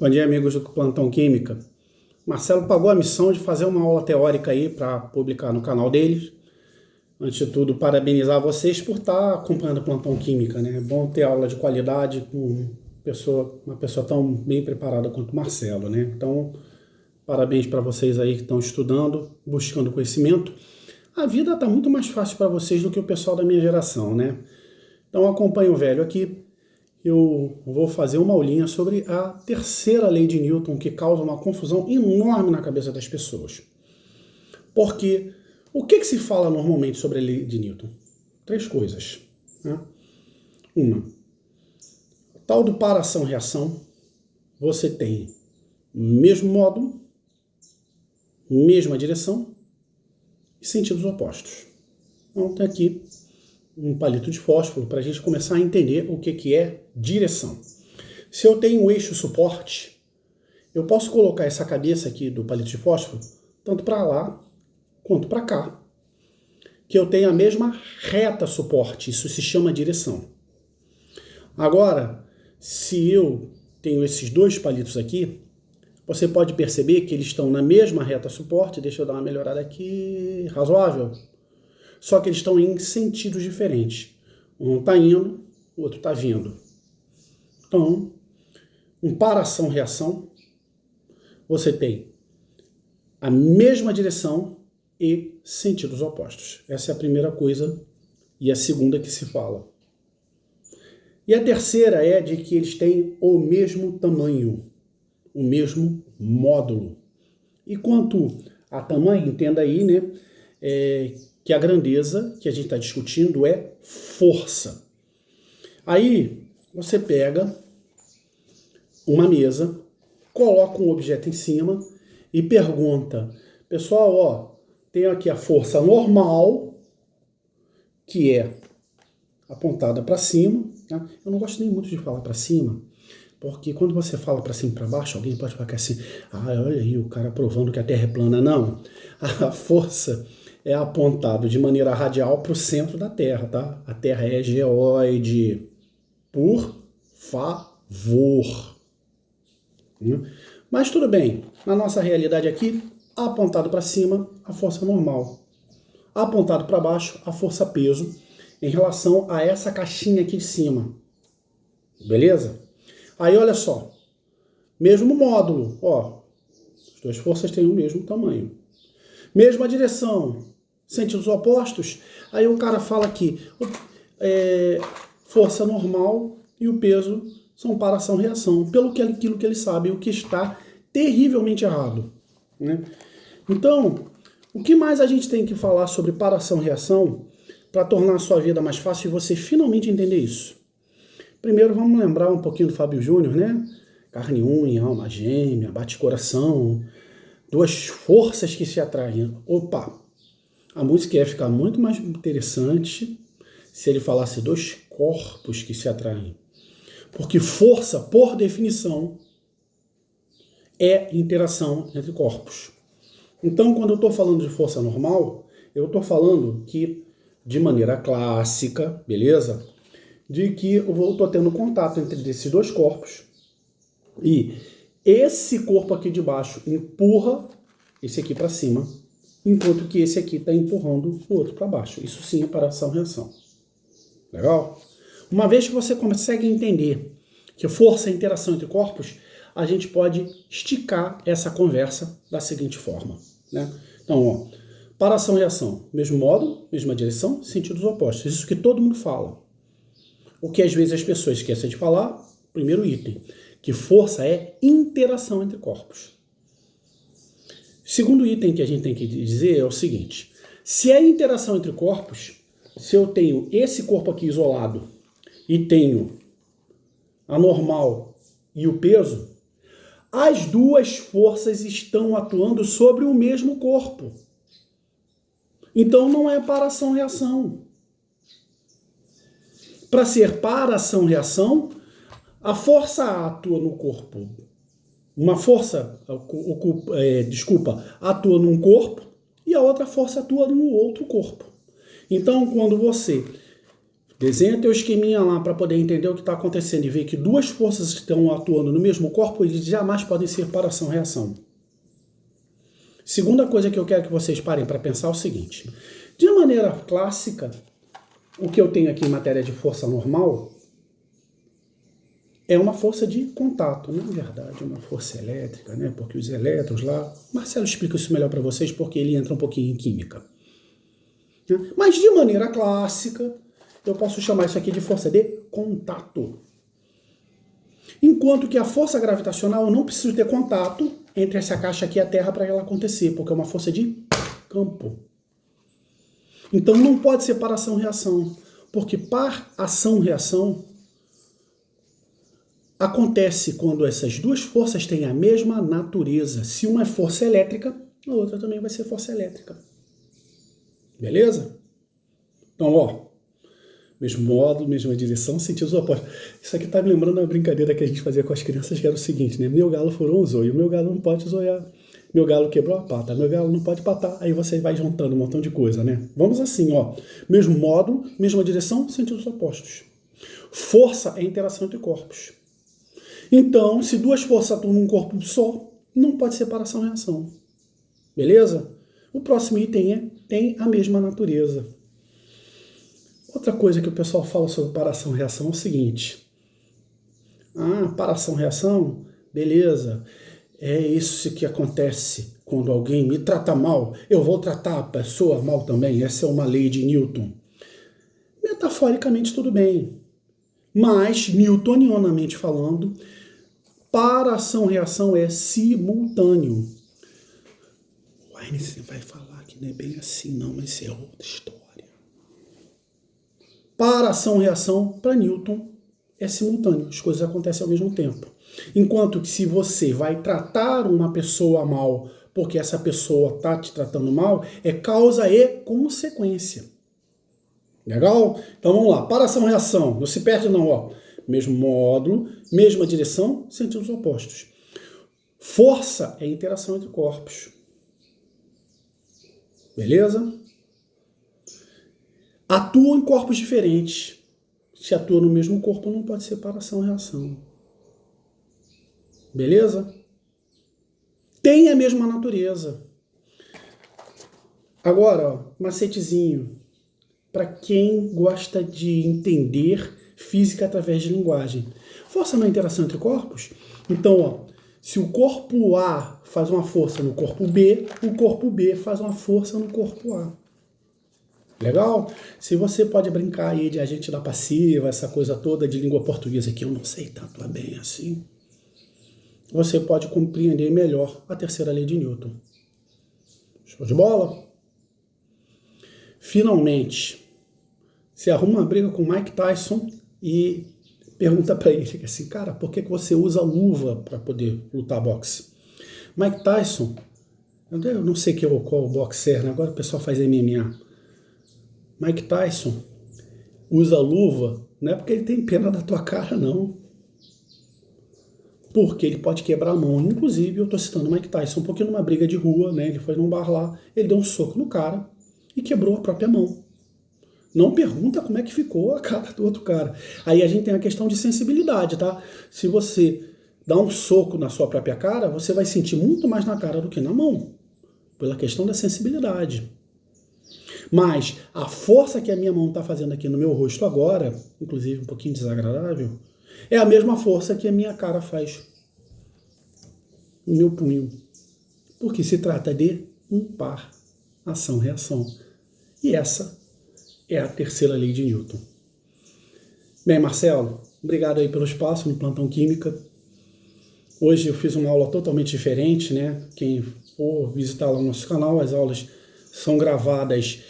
Bom dia, amigos do Plantão Química. Marcelo pagou a missão de fazer uma aula teórica aí para publicar no canal deles. Antes de tudo, parabenizar vocês por estar acompanhando o Plantão Química, né? É bom ter aula de qualidade com uma pessoa tão bem preparada quanto o Marcelo, né? Então, parabéns para vocês aí que estão estudando, buscando conhecimento. A vida está muito mais fácil para vocês do que o pessoal da minha geração, né? Então, acompanhe o velho aqui. Eu vou fazer uma aulinha sobre a terceira lei de Newton, que causa uma confusão enorme na cabeça das pessoas. Porque o que se fala normalmente sobre a lei de Newton? Três coisas, né? Uma, tal do para-ação-reação, você tem mesmo módulo, mesma direção e sentidos opostos. Então tem aqui um palito de fósforo para a gente começar a entender o que é direção. Se eu tenho um eixo suporte, eu posso colocar essa cabeça aqui do palito de fósforo tanto para lá quanto para cá, que eu tenho a mesma reta suporte, isso se chama direção. Agora, se eu tenho esses dois palitos aqui, você pode perceber que eles estão na mesma reta suporte, deixa eu dar uma melhorada aqui, razoável, só que eles estão em sentidos diferentes. Um está indo, o outro está vindo. Então, um para-ação-reação, você tem a mesma direção e sentidos opostos. Essa é a primeira coisa e a segunda que se fala. E a terceira é de que eles têm o mesmo tamanho, o mesmo módulo. E quanto a tamanho, entenda aí, né, que a grandeza que a gente está discutindo é força. Aí você pega uma mesa, coloca um objeto em cima e pergunta, pessoal, ó, tenho aqui a força normal, que é apontada para cima, tá? Eu não gosto nem muito de falar para cima, porque quando você fala para cima e para baixo, alguém pode falar assim, olha aí o cara provando que a Terra é plana. Não, a força é apontado de maneira radial para o centro da Terra, tá? A Terra é geóide. Por favor. Mas tudo bem. Na nossa realidade aqui, apontado para cima, a força normal. Apontado para baixo, a força peso, em relação a essa caixinha aqui de cima. Beleza? Aí olha só. Mesmo módulo. Ó, as duas forças têm o mesmo tamanho. Mesma direção, sentidos opostos, aí o cara fala que força normal e o peso são para-ação-reação, aquilo que ele sabe, o que está terrivelmente errado, né? Então, o que mais a gente tem que falar sobre para-ação-reação para tornar a sua vida mais fácil e você finalmente entender isso? Primeiro, vamos lembrar um pouquinho do Fábio Júnior, né? Carne e unha, alma gêmea, bate-coração, duas forças que se atraem. Opa! A música ia ficar muito mais interessante se ele falasse dois corpos que se atraem. Porque força, por definição, é interação entre corpos. Então, quando eu estou falando de força normal, eu estou falando que, de maneira clássica, beleza? De que eu estou tendo contato entre esses dois corpos e esse corpo aqui de baixo empurra esse aqui para cima, enquanto que esse aqui está empurrando o outro para baixo. Isso sim é para-ação-reação. Legal? Uma vez que você consegue entender que força é interação entre corpos, a gente pode esticar essa conversa da seguinte forma, né? Então, ó, para-ação-reação, mesmo módulo, mesma direção, sentidos opostos. Isso que todo mundo fala. O que às vezes as pessoas esquecem de falar, primeiro item, que força é interação entre corpos. Segundo item que a gente tem que dizer é o seguinte, se é interação entre corpos, se eu tenho esse corpo aqui isolado e tenho a normal e o peso, as duas forças estão atuando sobre o mesmo corpo. Então não é para-ação-reação. Para ser para-ação-reação, a força atua no corpo. Uma força, atua num corpo e a outra força atua no outro corpo. Então, quando você Desenha teu esqueminha lá para poder entender o que está acontecendo e ver que duas forças estão atuando no mesmo corpo, eles jamais podem ser para ação-reação. Segunda coisa que eu quero que vocês parem para pensar é o seguinte. De maneira clássica, o que eu tenho aqui em matéria de força normal é uma força de contato. Na verdade, é uma força elétrica, né? Porque os elétrons lá... Marcelo explica isso melhor para vocês porque ele entra um pouquinho em química. Mas de maneira clássica, eu posso chamar isso aqui de força de contato. Enquanto que a força gravitacional, eu não preciso ter contato entre essa caixa aqui e a Terra para ela acontecer, porque é uma força de campo. Então não pode ser par ação-reação, porque par ação-reação acontece quando essas duas forças têm a mesma natureza. Se uma é força elétrica, a outra também vai ser força elétrica. Beleza? Então, ó, mesmo módulo, mesma direção, sentidos opostos. Isso aqui tá me lembrando uma brincadeira que a gente fazia com as crianças, que era o seguinte, né? Meu galo furou um zoio, meu galo não pode zoiar. Meu galo quebrou a pata, meu galo não pode patar. Aí você vai juntando um montão de coisa, né? Vamos assim, ó. Mesmo módulo, mesma direção, sentidos opostos. Força é interação entre corpos. Então, se duas forças atuam num corpo só, não pode ser paração-reação. Beleza? O próximo item tem a mesma natureza. Outra coisa que o pessoal fala sobre paração-reação é o seguinte. Paração-reação, beleza. É isso que acontece quando alguém me trata mal. Eu vou tratar a pessoa mal também. Essa é uma lei de Newton. Metaforicamente, tudo bem. Mas, newtonianamente falando, paração-reação é simultâneo. O Einstein vai falar que não é bem assim, não, mas isso é outra história. Paração-reação, para Newton, é simultâneo. As coisas acontecem ao mesmo tempo. Enquanto que se você vai tratar uma pessoa mal porque essa pessoa está te tratando mal, é causa e consequência. Legal? Então vamos lá. Paração-reação. Não se perde não, ó. Mesmo módulo, mesma direção, sentidos opostos. Força é interação entre corpos. Beleza? Atuam em corpos diferentes. Se atua no mesmo corpo, não pode ser paração-reação. Beleza? Tem a mesma natureza. Agora, ó, macetezinho. Para quem gosta de entender física através de linguagem. Força não é interação entre corpos? Então, ó, se o corpo A faz uma força no corpo B, o corpo B faz uma força no corpo A. Legal? Se você pode brincar aí de agente da passiva, essa coisa toda de língua portuguesa que eu não sei tanto bem assim, você pode compreender melhor a terceira lei de Newton. Show de bola? Finalmente, você arruma uma briga com o Mike Tyson e pergunta para ele assim, cara, por que você usa luva para poder lutar boxe? Mike Tyson, eu não sei qual boxer, né? Agora o pessoal faz MMA. Mike Tyson usa luva, não é porque ele tem pena da tua cara, não. Porque ele pode quebrar a mão. Inclusive, eu estou citando Mike Tyson, porque numa briga de rua, né, ele foi num bar lá, ele deu um soco no cara e quebrou a própria mão. Não pergunta como é que ficou a cara do outro cara. Aí a gente tem a questão de sensibilidade, tá? Se você dá um soco na sua própria cara, você vai sentir muito mais na cara do que na mão, pela questão da sensibilidade. Mas a força que a minha mão está fazendo aqui no meu rosto agora, inclusive um pouquinho desagradável, é a mesma força que a minha cara faz no meu punho. Porque se trata de um par ação-reação. E essa é a terceira lei de Newton. Bem, Marcelo, obrigado aí pelo espaço no Plantão Química. Hoje eu fiz uma aula totalmente diferente, né? Quem for visitar lá o nosso canal, as aulas são gravadas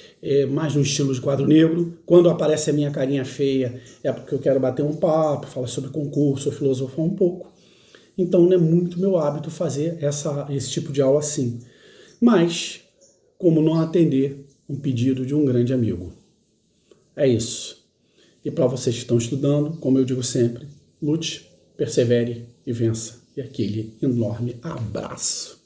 mais no estilo de quadro negro. Quando aparece a minha carinha feia é porque eu quero bater um papo, falar sobre concurso, filosofar um pouco. Então não é muito meu hábito fazer esse tipo de aula assim. Mas, como não atender um pedido de um grande amigo? É isso. E para vocês que estão estudando, como eu digo sempre, lute, persevere e vença. E aquele enorme abraço.